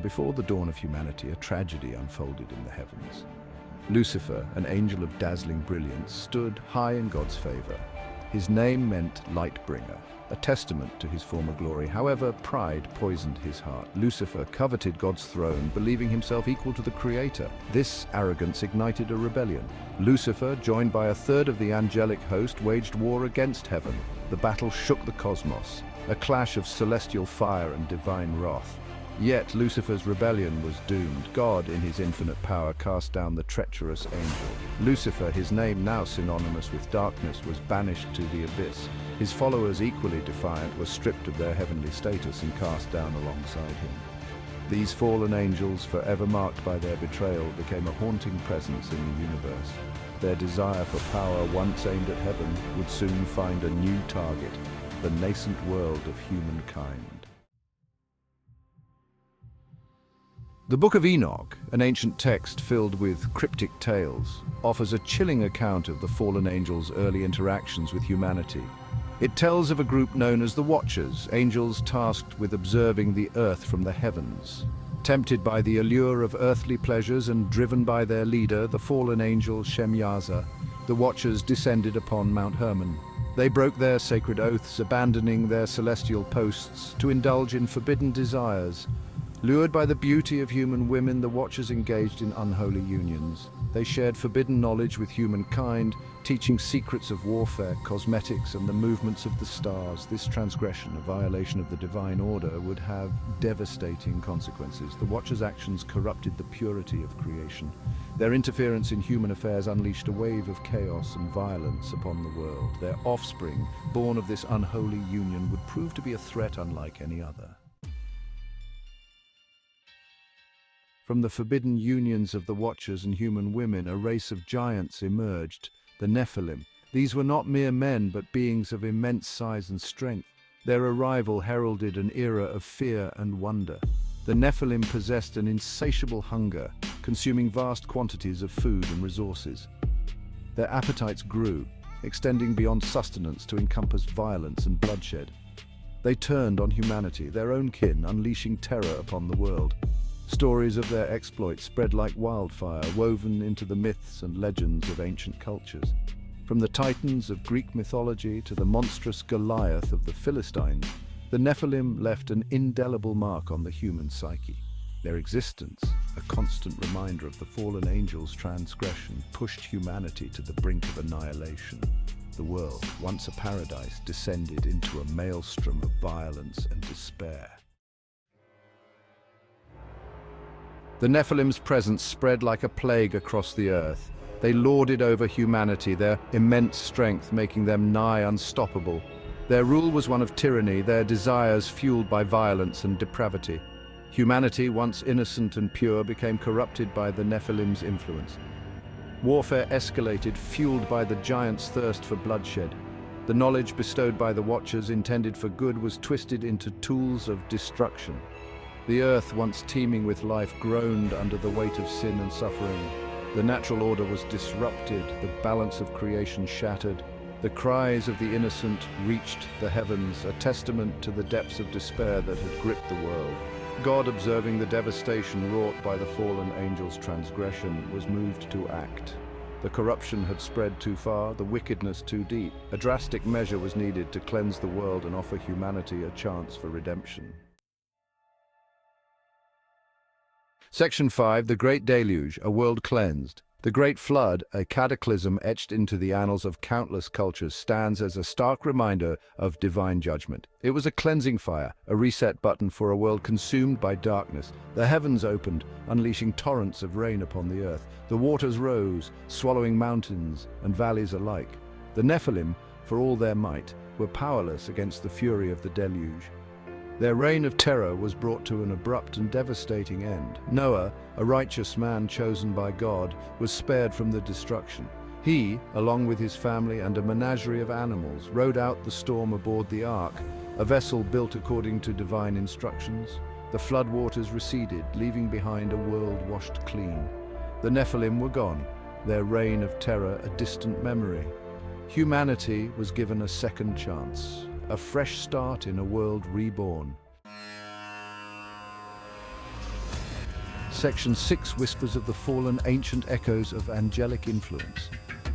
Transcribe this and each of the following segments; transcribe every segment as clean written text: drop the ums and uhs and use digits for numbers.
before the dawn of humanity, a tragedy unfolded in the heavens. Lucifer, an angel of dazzling brilliance, stood high in God's favor. His name meant light-bringer, a testament to his former glory. However, pride poisoned his heart. Lucifer coveted God's throne, believing himself equal to the Creator. This arrogance ignited a rebellion. Lucifer, joined by a third of the angelic host, waged war against heaven. The battle shook the cosmos, a clash of celestial fire and divine wrath. Yet Lucifer's rebellion was doomed. God, in his infinite power, cast down the treacherous angel. Lucifer, his name now synonymous with darkness, was banished to the abyss. His followers, equally defiant, were stripped of their heavenly status and cast down alongside him. These fallen angels, forever marked by their betrayal, became a haunting presence in the universe. Their desire for power, once aimed at heaven, would soon find a new target: the nascent world of humankind. The Book of Enoch, an ancient text filled with cryptic tales, offers a chilling account of the fallen angels' early interactions with humanity. It tells of a group known as the Watchers, angels tasked with observing the earth from the heavens. Tempted by the allure of earthly pleasures and driven by their leader, the fallen angel Shemyaza, the Watchers descended upon Mount Hermon. They broke their sacred oaths, abandoning their celestial posts to indulge in forbidden desires. Lured by the beauty of human women, the Watchers engaged in unholy unions. They shared forbidden knowledge with humankind, teaching secrets of warfare, cosmetics, and the movements of the stars. This transgression, a violation of the divine order, would have devastating consequences. The Watchers' actions corrupted the purity of creation. Their interference in human affairs unleashed a wave of chaos and violence upon the world. Their offspring, born of this unholy union, would prove to be a threat unlike any other. From the forbidden unions of the Watchers and human women, a race of giants emerged, the Nephilim. These were not mere men, but beings of immense size and strength. Their arrival heralded an era of fear and wonder. The Nephilim possessed an insatiable hunger, consuming vast quantities of food and resources. Their appetites grew, extending beyond sustenance to encompass violence and bloodshed. They turned on humanity, their own kin, unleashing terror upon the world. Stories of their exploits spread like wildfire, woven into the myths and legends of ancient cultures. From the Titans of Greek mythology to the monstrous Goliath of the Philistines, the Nephilim left an indelible mark on the human psyche. Their existence, a constant reminder of the fallen angels' transgression, pushed humanity to the brink of annihilation. The world, once a paradise, descended into a maelstrom of violence and despair. The Nephilim's presence spread like a plague across the earth. They lorded over humanity, their immense strength making them nigh unstoppable. Their rule was one of tyranny, their desires fueled by violence and depravity. Humanity, once innocent and pure, became corrupted by the Nephilim's influence. Warfare escalated, fueled by the giants' thirst for bloodshed. The knowledge bestowed by the Watchers, intended for good, was twisted into tools of destruction. The earth, once teeming with life, groaned under the weight of sin and suffering. The natural order was disrupted, the balance of creation shattered. The cries of the innocent reached the heavens, a testament to the depths of despair that had gripped the world. God, observing the devastation wrought by the fallen angels' transgression, was moved to act. The corruption had spread too far, the wickedness too deep. A drastic measure was needed to cleanse the world and offer humanity a chance for redemption. Section 5, The Great Deluge, a world cleansed. The Great Flood, a cataclysm etched into the annals of countless cultures, stands as a stark reminder of divine judgment. It was a cleansing fire, a reset button for a world consumed by darkness. The heavens opened, unleashing torrents of rain upon the earth. The waters rose, swallowing mountains and valleys alike. The Nephilim, for all their might, were powerless against the fury of the deluge. Their reign of terror was brought to an abrupt and devastating end. Noah, a righteous man chosen by God, was spared from the destruction. He, along with his family and a menagerie of animals, rode out the storm aboard the ark, a vessel built according to divine instructions. The floodwaters receded, leaving behind a world washed clean. The Nephilim were gone, their reign of terror a distant memory. Humanity was given a second chance. A fresh start in a world reborn. Section 6 whispers of the fallen, ancient echoes of angelic influence.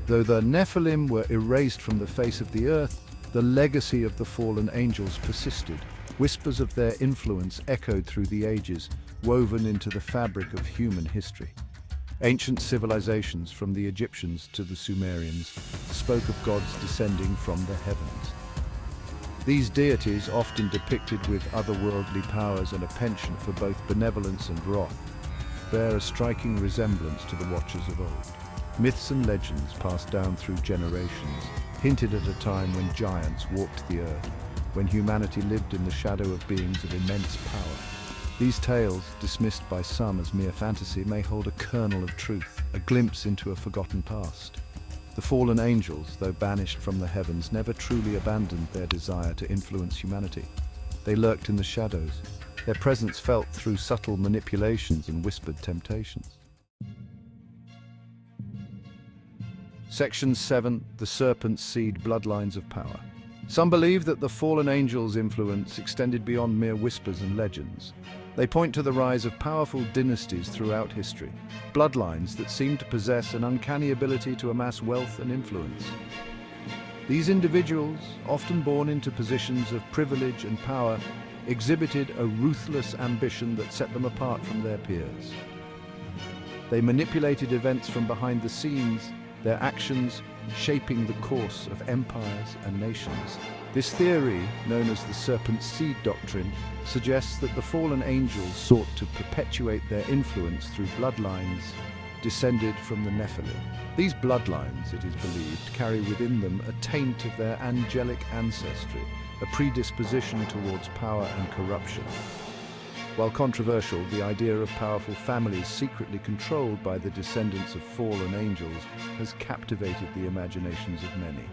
Though the Nephilim were erased from the face of the earth, the legacy of the fallen angels persisted. Whispers of their influence echoed through the ages, woven into the fabric of human history. Ancient civilizations, from the Egyptians to the Sumerians, spoke of gods descending from the heavens. These deities, often depicted with otherworldly powers and a penchant for both benevolence and wrath, bear a striking resemblance to the Watchers of old. Myths and legends passed down through generations hinted at a time when giants walked the earth, when humanity lived in the shadow of beings of immense power. These tales, dismissed by some as mere fantasy, may hold a kernel of truth, a glimpse into a forgotten past. The fallen angels, though banished from the heavens, never truly abandoned their desire to influence humanity. They lurked in the shadows, their presence felt through subtle manipulations and whispered temptations. Section 7. The Serpent's Seed Bloodlines of Power. Some believe that the fallen angels' influence extended beyond mere whispers and legends. They point to the rise of powerful dynasties throughout history, bloodlines that seem to possess an uncanny ability to amass wealth and influence. These individuals, often born into positions of privilege and power, exhibited a ruthless ambition that set them apart from their peers. They manipulated events from behind the scenes, their actions shaping the course of empires and nations. This theory, known as the Serpent's Seed Doctrine, suggests that the fallen angels sought to perpetuate their influence through bloodlines descended from the Nephilim. These bloodlines, it is believed, carry within them a taint of their angelic ancestry, a predisposition towards power and corruption. While controversial, the idea of powerful families secretly controlled by the descendants of fallen angels has captivated the imaginations of many.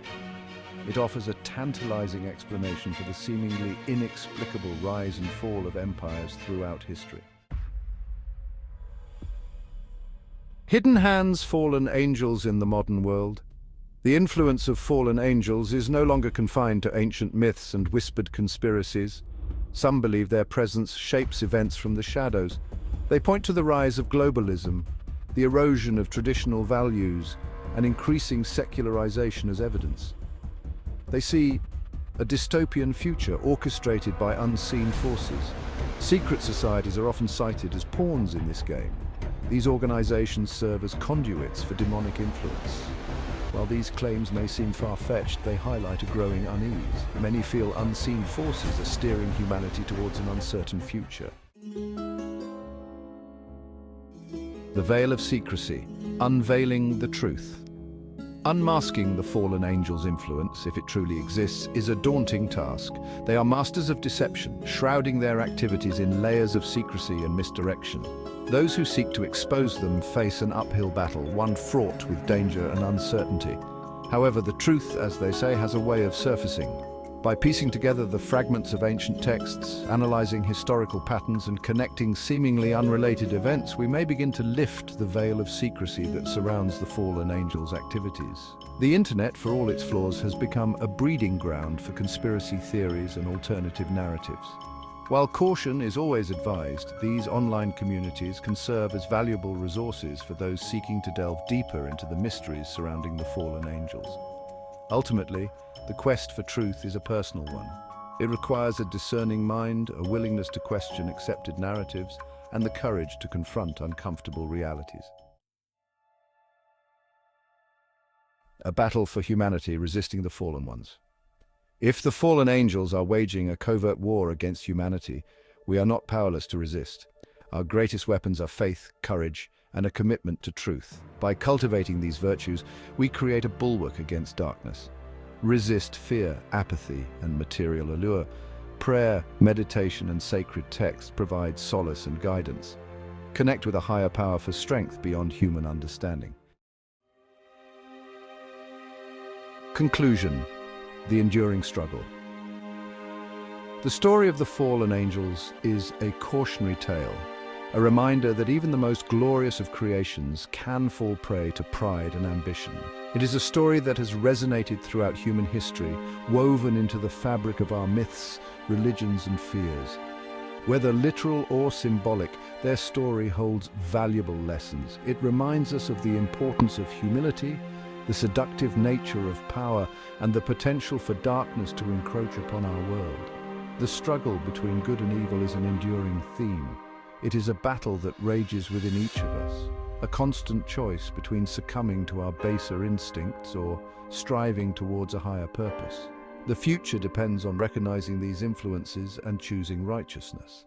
It offers a tantalizing explanation for the seemingly inexplicable rise and fall of empires throughout history. Hidden hands, fallen angels in the modern world. The influence of fallen angels is no longer confined to ancient myths and whispered conspiracies. Some believe their presence shapes events from the shadows. They point to the rise of globalism, the erosion of traditional values, and increasing secularization as evidence. They see a dystopian future orchestrated by unseen forces. Secret societies are often cited as pawns in this game. These organizations serve as conduits for demonic influence. While these claims may seem far-fetched, they highlight a growing unease. Many feel unseen forces are steering humanity towards an uncertain future. The Veil of Secrecy, unveiling the truth. Unmasking the fallen angels' influence, if it truly exists, is a daunting task. They are masters of deception, shrouding their activities in layers of secrecy and misdirection. Those who seek to expose them face an uphill battle, one fraught with danger and uncertainty. However, the truth, as they say, has a way of surfacing. By piecing together the fragments of ancient texts, analyzing historical patterns, and connecting seemingly unrelated events, we may begin to lift the veil of secrecy that surrounds the fallen angels' activities. The internet, for all its flaws, has become a breeding ground for conspiracy theories and alternative narratives. While caution is always advised, these online communities can serve as valuable resources for those seeking to delve deeper into the mysteries surrounding the fallen angels. Ultimately, the quest for truth is a personal one. It requires a discerning mind, a willingness to question accepted narratives, and the courage to confront uncomfortable realities. A battle for humanity resisting the fallen ones. If the fallen angels are waging a covert war against humanity, we are not powerless to resist. Our greatest weapons are faith, courage, and a commitment to truth. By cultivating these virtues, we create a bulwark against darkness. Resist fear, apathy, and material allure. Prayer, meditation, and sacred text provide solace and guidance. Connect with a higher power for strength beyond human understanding. Conclusion. The enduring struggle. The story of the fallen angels is a cautionary tale, a reminder that even the most glorious of creations can fall prey to pride and ambition. It is a story that has resonated throughout human history, woven into the fabric of our myths, religions, and fears. Whether literal or symbolic, their story holds valuable lessons. It reminds us of the importance of humility, the seductive nature of power, and the potential for darkness to encroach upon our world. The struggle between good and evil is an enduring theme. It is a battle that rages within each of us, a constant choice between succumbing to our baser instincts or striving towards a higher purpose. The future depends on recognizing these influences and choosing righteousness.